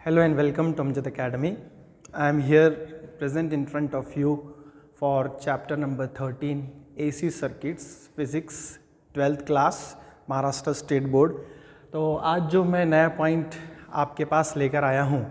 Hello and welcome to Amjad Academy. I am here present in front of you for chapter number 13 AC Circuits Physics 12th class Maharashtra state board. तो आज जो मैं नया point आपके पास लेकर आया हूँ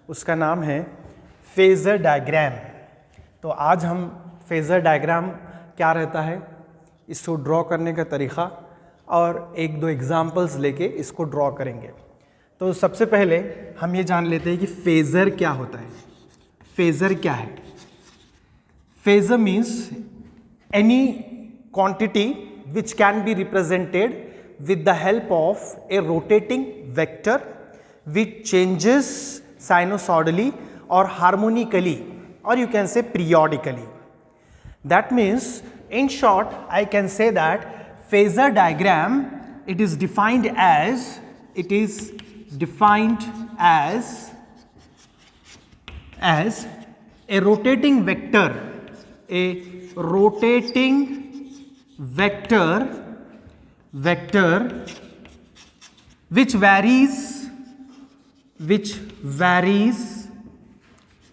उसका नाम है फेज़र डायग्राम। तो आज हम फेज़र डायग्राम क्या रहता है, इसको ड्रॉ करने का तरीक़ा और एक दो एग्जांपल्स लेके इसको ड्रॉ करेंगे। तो सबसे पहले हम ये जान लेते हैं कि फेज़र क्या होता है। फेज़र क्या है? Phasor means any quantity which can be represented with the help of a rotating vector which changes sinusoidally or harmonically, or you can say periodically. That means, in short, I can say that phasor diagram, it is defined as a rotating vector,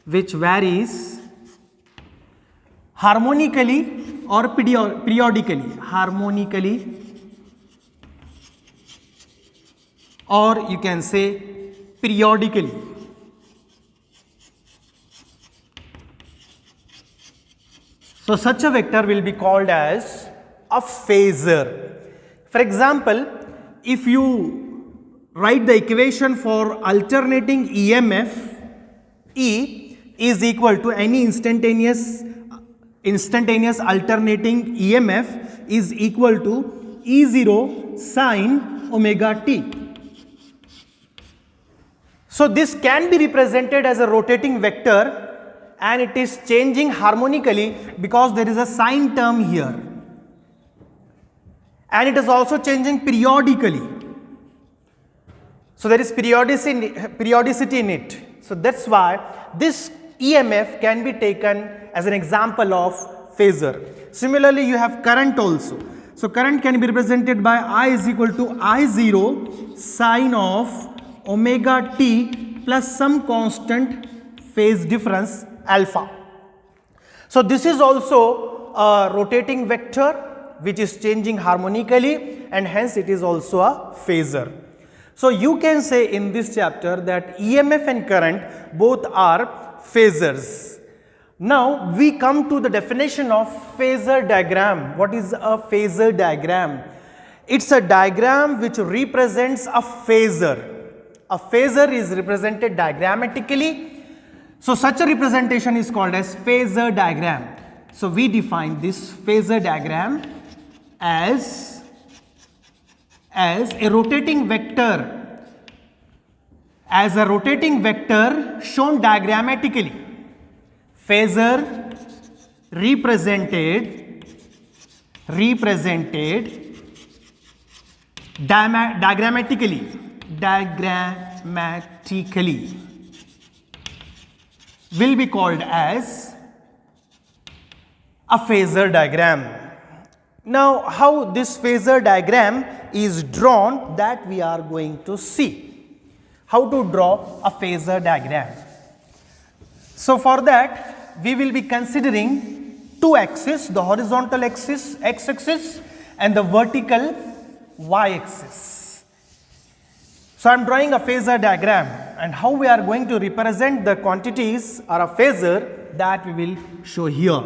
which varies harmonically or periodically, or you can say periodically. So such a vector will be called as a phasor. For example, if you write the equation for alternating EMF, E is equal to any instantaneous alternating EMF is equal to E0 sin omega t. So this can be represented as a rotating vector and it is changing harmonically because there is a sine term here. And it is also changing periodically. So there is periodicity in it. So that's why this EMF can be taken as an example of phasor. Similarly, you have current also. So current can be represented by I is equal to I0 sine of omega t plus some constant phase difference alpha. So this is also a rotating vector which is changing harmonically, and hence it is also a phasor. So you can say in this chapter that EMF and current both are phasors. Now we come to the definition of phasor diagram. What is a phasor diagram? It's a diagram which represents a phasor. A phasor is represented diagrammatically. So such a representation is called as phasor diagram. So we define this phasor diagram as a rotating vector, shown diagrammatically. Phasor represented diagrammatically will be called as a phasor diagram. Now, how this phasor diagram is drawn, that we are going to see. How to draw a phasor diagram. So for that, we will be considering two axes, the horizontal axis, x-axis, and the vertical y-axis. So I am drawing a phasor diagram, and how we are going to represent the quantities or a phasor, that we will show here.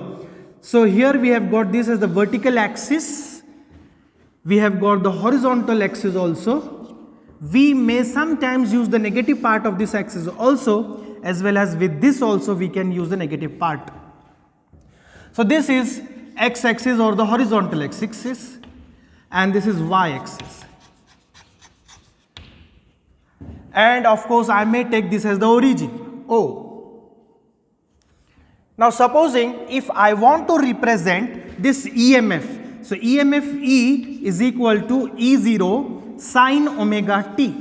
So here we have got this as the vertical axis, we have got the horizontal axis also. We may sometimes use the negative part of this axis also, as well as with this also we can use the negative part. So this is x-axis or the horizontal x-axis, and this is y-axis. And of course I may take this as the origin, O. Now supposing if I want to represent this EMF, so EMF E is equal to E0 sin omega t.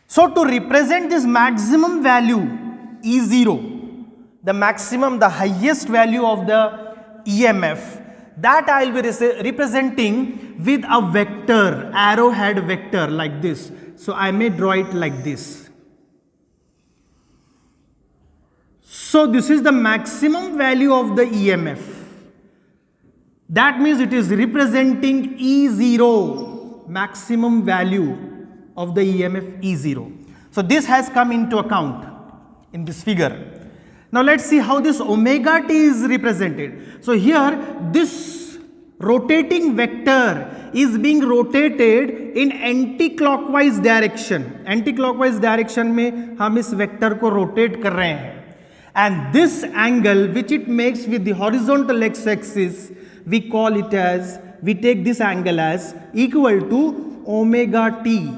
So to represent this maximum value E0, the maximum, the highest value of the EMF, that I will be representing with a vector, arrowhead vector like this. So I may draw it like this. So this is the maximum value of the EMF. That means it is representing E0, maximum value of the EMF E0. So this has come into account in this figure. Now let's see how this omega t is represented. So here this rotating vector is being rotated in anti-clockwise direction. Anti-clockwise direction में हम इस vector को rotate कर रहे हैं. And this angle which it makes with the horizontal x-axis, we call it as, we take this angle as equal to omega t.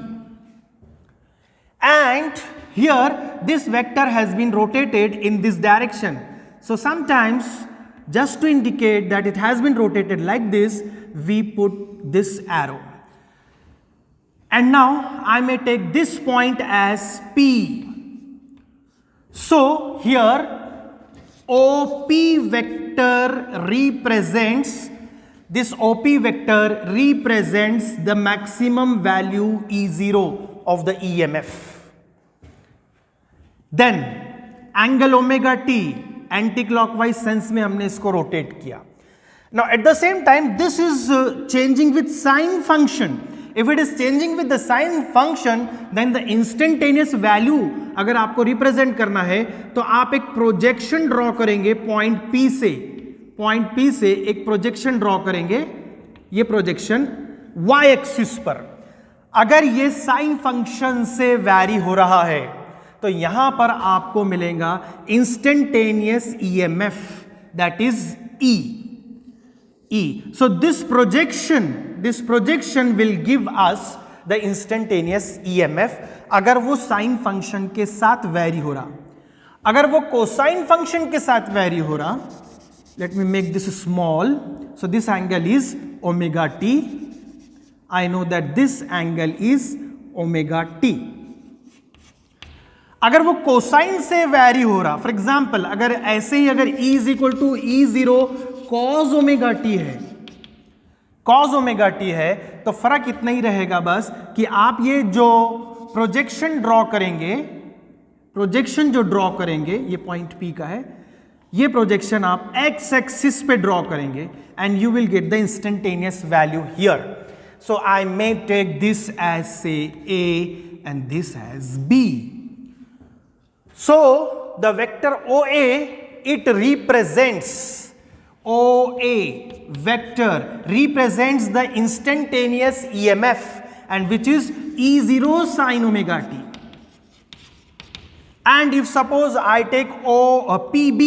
And here this vector has been rotated in this direction. So sometimes, just to indicate that it has been rotated like this, we put this arrow. And now I may take this point as P. So here OP vector represents, this OP vector represents the maximum value E0 of the EMF. Then angle omega t anti-clockwise sense में हमने इसको rotate किया. Now at the same time this is changing with sine function. If it is changing with the sine function, then the instantaneous value अगर आपको represent करना है तो आप एक projection draw करेंगे point P से एक projection draw करेंगे. ये projection y axis पर अगर ये sine function से vary हो रहा है तो यहां पर आपको मिलेगा instantaneous EMF, that is E. So this projection will give us the instantaneous EMF अगर वो साइन फंक्शन के साथ वैरी हो रहा. अगर वो कोसाइन फंक्शन के साथ वैरी हो रहा, let me make this small. So this angle is omega t. I know that this angle is omega t. अगर वो कोसाइन से वैरी हो रहा, फॉर एग्जाम्पल अगर ऐसे ही अगर E is equal to E0 cos omega T है, cos ओमेगा टी है, तो फर्क इतना ही रहेगा बस कि आप ये जो प्रोजेक्शन ड्रॉ करेंगे, प्रोजेक्शन जो ड्रॉ करेंगे, ये पॉइंट P का है, ये प्रोजेक्शन आप x एक्सिस पे ड्रॉ करेंगे and you will get the instantaneous value here. So I may take this as say A and this as B. So the vector OA, it represents, OA vector represents the instantaneous EMF and which is E0 sin omega t. And if suppose I take PB,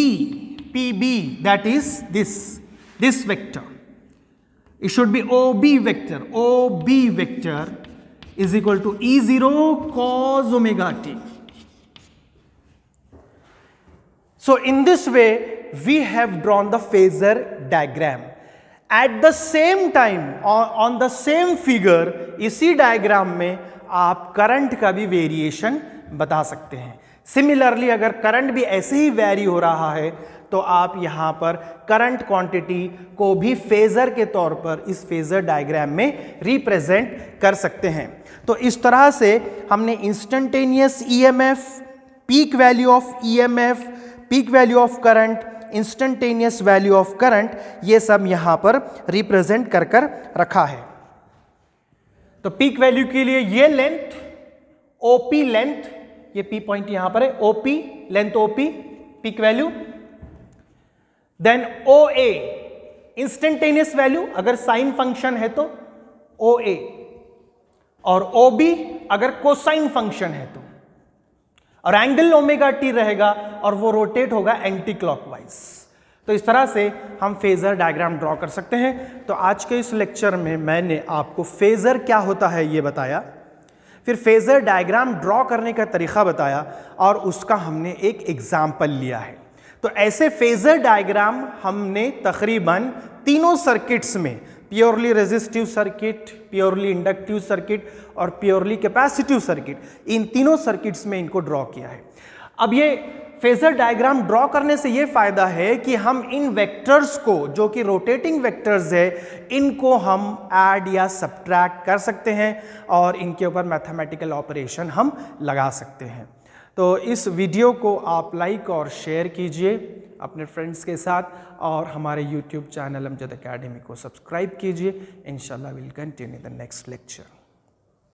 that is this vector, it should be OB vector. OB vector is equal to E0 cos omega t. So in this way we have drawn the phasor diagram. At the same time on the same figure, इसी diagram में आप current का भी variation बता सकते हैं. Similarly अगर current भी ऐसे ही वेरी हो रहा है तो आप यहाँ पर करंट क्वांटिटी को भी फेजर के तौर पर इस फेजर डायग्राम में रिप्रेजेंट कर सकते हैं. तो इस तरह से हमने instantaneous EMF, peak value of EMF, peak value of current, instantaneous value of current, ये सब यहां पर रिप्रेजेंट कर रखा है. तो पीक वैल्यू के लिए ये लेंथ OP लेंथ, ये P पॉइंट यहां पर है, OP length, OP peak value. Then OA instantaneous value, अगर साइन फंक्शन है तो OA, और OB अगर कोसाइन फंक्शन है तो, और एंगल ओमेगा टी रहेगा और वो रोटेट होगा एंटी क्लॉकवाइज. तो इस तरह से हम फेजर डायग्राम ड्रॉ कर सकते हैं. तो आज के इस लेक्चर में मैंने आपको फेजर क्या होता है ये बताया, फिर फेजर डायग्राम ड्रॉ करने का तरीका बताया और उसका हमने एक एग्जाम्पल लिया है. तो ऐसे फेजर डायग्राम हमने तकरीबन तीनों सर्किट्स में, purely resistive circuit, purely inductive circuit और प्योरली कैपेसिटिव सर्किट, इन तीनों सर्किट्स में इनको ड्रॉ किया है. अब ये फेजर डायग्राम ड्रॉ करने से ये फायदा है कि हम इन वेक्टर्स को, जो कि रोटेटिंग वेक्टर्स है, इनको हम ऐड या सब्ट्रैक्ट कर सकते हैं और इनके ऊपर मैथमेटिकल ऑपरेशन हम लगा सकते हैं। तो इस वीडियो को आप लाइक और शेयर कीजिए अपने फ्रेंड्स के साथ और हमारे YouTube चैनल अमजद एकेडमी को सब्सक्राइब कीजिए। इंशाल्लाह will continue the next lecture.